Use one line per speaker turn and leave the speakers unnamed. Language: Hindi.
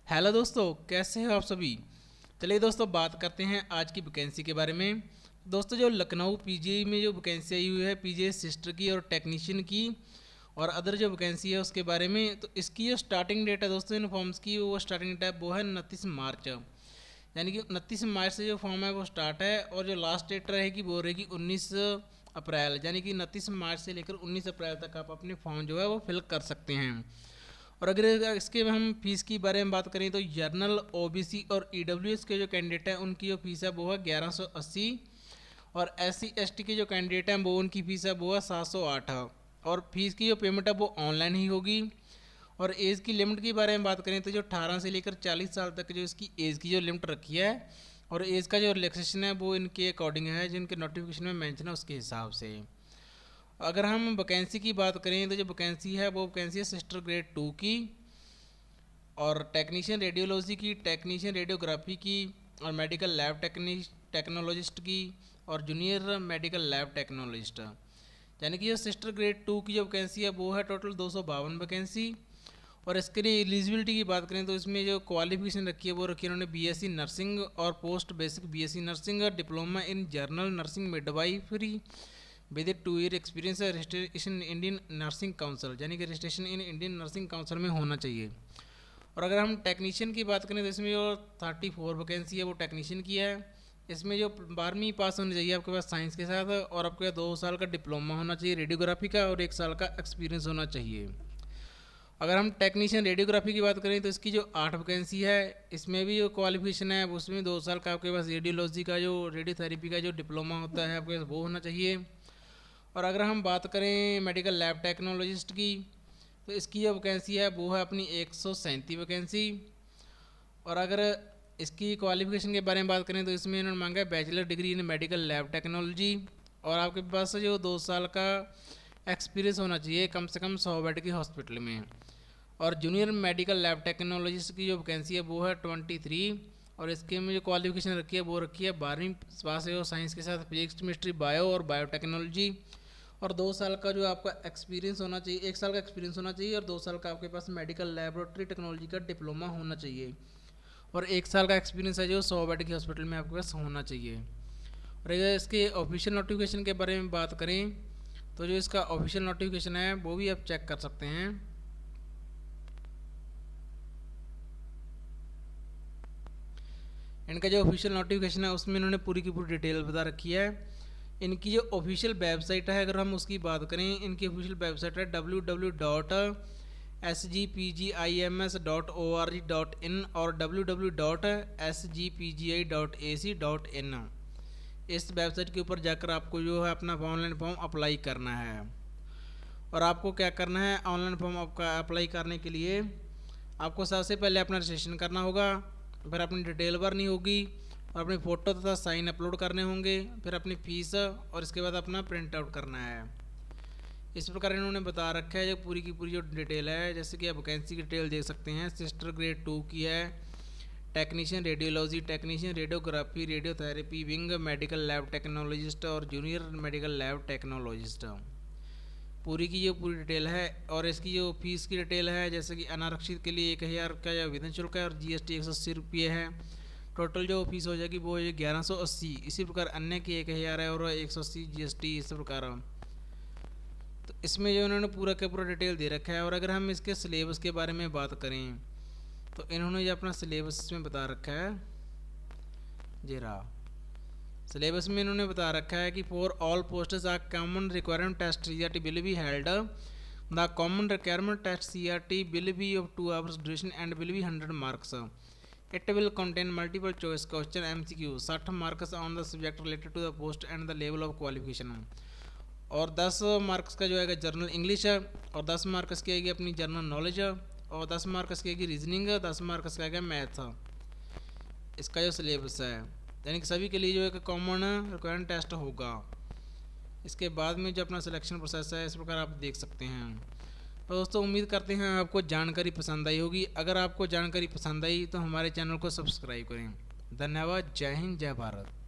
हेलो दोस्तों, कैसे हो आप सभी। चलिए दोस्तों, बात करते हैं आज की वैकेंसी के बारे में। दोस्तों, जो लखनऊ पीजीआई में जो वैकेंसी आई हुई है पीजीआई सिस्टर की और टेक्नीशियन की और अदर जो वैकेंसी है उसके बारे में, तो इसकी जो स्टार्टिंग डेट है दोस्तों इन फॉर्म्स की, वो स्टार्टिंग डेट है वो है 29 मार्च। यानी कि 29 मार्च से जो फॉर्म है वो स्टार्ट है और जो लास्ट डेट रहेगी वो रहेगी 19 अप्रैल। यानी कि 29 मार्च से लेकर 19 अप्रैल तक आप अपने फॉर्म जो है वो फिल कर सकते हैं। और अगर इसके हम फीस की बारे में बात करें तो जर्नल ओबीसी और ईडब्ल्यूएस के जो कैंडिडेट हैं उनकी जो फीस है वो है 1180 और एससी एसटी के जो कैंडिडेट हैं वो उनकी फीस है वो है 708। और फीस की जो पेमेंट है वो ऑनलाइन ही होगी। और एज की लिमिट की बारे में बात करें तो जो 18 से लेकर 40 साल तक जो इसकी एज की जो लिमिट रखी है और एज का जो रिलैक्सेशन है वो इनके अकॉर्डिंग है, जिनके नोटिफिकेशन में मेंशन है उसके हिसाब से। अगर हम वैकेंसी की बात करें तो जो वैकेंसी है वो वैकेंसी है सिस्टर ग्रेड 2 की और टेक्नीशियन रेडियोलॉजी की, टेक्नीशियन रेडियोग्राफी की और मेडिकल लैब टेक्नोलॉजिस्ट की और जूनियर मेडिकल लैब टेक्नोलॉजिस्ट। यानी कि जो सिस्टर ग्रेड 2 की जो वैकेंसी है वो है टोटल 252 वैकेंसी। और इसके लिए एलिजिबिलिटी की बात करें तो इसमें जो क्वालिफिकेशन रखी है वो रखी है उन्होंने बीएससी नर्सिंग और post basic BSc nursing, diploma in journal nursing midwifery with 2 year experience registration Indian nursing council, यानी कि registration in Indian nursing council में होना चाहिए। और अगर हम टेक्नीशियन की बात करें तो इसमें जो 34 वैकेंसी है वो टेक्नीशियन की है। इसमें जो 12वीं पास होनी चाहिए आपके पास साइंस के साथ और आपके पास 2 साल का डिप्लोमा होना चाहिए रेडियोग्राफी का और 1 साल का एक्सपीरियंस होना चाहिए। अगर हम टेक्नीशियन रेडियोग्राफी की बात करें तो इसकी जो 8 वैकेंसी है इसमें भी जो क्वालिफिकेशन है उसमें 2 साल का आपके पास रेडियोलॉजी का जो रेडियोथेरेपी का जो डिप्लोमा होता है आपके पास वो होना चाहिए। और अगर हम बात करें मेडिकल लैब टेक्नोलॉजिस्ट की तो इसकी जो वैकेंसी है वो है अपनी 137 वैकेंसी। और अगर इसकी क्वालिफिकेशन के बारे में बात करें तो इसमें इन्होंने मांगा है bachelor degree in medical lab technology और आपके पास जो 2 साल का एक्सपीरियंस होना चाहिए कम से कम 100 बेड के हॉस्पिटल में। और जूनियर मेडिकल लैब टेक्नोलॉजिस्ट की जो वैकेंसी है वो है 23 और इसके में जो क्वालिफिकेशन रखी है वो रखी है 12वीं पास है और साइंस के साथ फिजिक्स केमिस्ट्री बायो और बायोटेक्नोलॉजी और 2 साल का जो आपका एक्सपीरियंस होना चाहिए, 1 साल का एक्सपीरियंस होना चाहिए और 2 साल का आपके पास मेडिकल लैबोरेटरी टेक्नोलॉजी का डिप्लोमा होना चाहिए और 1 साल का एक्सपीरियंस है जो 100 बेड के हॉस्पिटल में आपके पास होना चाहिए। और अगर इसके ऑफिशियल नोटिफिकेशन के बारे में बात करें तो जो इसका ऑफिशियल नोटिफिकेशन है वो भी आप चेक कर सकते हैं। इनका जो ऑफिशियल नोटिफिकेशन है उसमें इन्होंने पूरी की पूरी डिटेल बता रखी है। इनकी जो ऑफिशियल वेबसाइट है अगर हम उसकी बात करें, इनकी ऑफिशियल वेबसाइट है www.sgpims.org.in और www.sgpgi.ac.in। इस वेबसाइट के ऊपर जाकर आपको जो है अपना ऑनलाइन फॉर्म अप्लाई करना है। और आपको क्या करना है, ऑनलाइन फॉर्म अप्लाई करने के लिए आपको सबसे पहले अपना रजिस्ट्रेशन करना होगा, फिर अपनी डिटेल भरनी होगी और अपनी फ़ोटो तथा साइन अपलोड करने होंगे, फिर अपनी फ़ीस और इसके बाद अपना प्रिंट आउट करना है। इस प्रकार इन्होंने बता रखा है जो पूरी की पूरी जो डिटेल है। जैसे कि आप वैकेंसी की डिटेल देख सकते हैं, सिस्टर ग्रेड 2 की है, technician radiology, technician radiography, radiotherapy wing, medical lab technologist और जूनियर मेडिकल लैब टेक्नोलॉजिस्ट। पूरी की जो पूरी डिटेल है। और इसकी जो फीस की डिटेल है, जैसे कि अनारक्षित के लिए 1000 का जो आवेदन शुल्क है और जीएसटी 180 रुपये है। टोटल जो फीस हो जाएगी वो 1180। इसी प्रकार अन्य की 1000 है और 180 जीएसटी इस प्रकार। तो इसमें जो इन्होंने पूरा का पूरा डिटेल दे रखा है। और अगर हम इसके सिलेबस के बारे में बात करें तो इन्होंने जो अपना सिलेबस इसमें बता रखा है, जी रहा सिलेबस में इन्होंने बता रखा है कि for all posts are common requirement test CRT will be held. The common requirement test CRT will be of 2 hours duration and will be 100 marks. It will contain multiple choice question MCQ 60 marks on the subject related to the post and the level of qualification. और 10 मार्क्स का जो है जनरल इंग्लिश है और 10 मार्क्स की आएगी अपनी जनरल नॉलेज और 10 मार्क्स की आएगी रीजनिंग, 10 मार्क्स का आएगा मैथ। इसका जो सिलेबस है यानी कि सभी के लिए जो है कॉमन रिक्वायरमेंट टेस्ट होगा। इसके बाद में जो अपना सिलेक्शन प्रोसेस है इस प्रकार आप देख सकते हैं। तो दोस्तों उम्मीद करते हैं आपको जानकारी पसंद आई होगी। अगर आपको जानकारी पसंद आई तो हमारे चैनल को सब्सक्राइब करें। धन्यवाद। जय हिंद, जय भारत।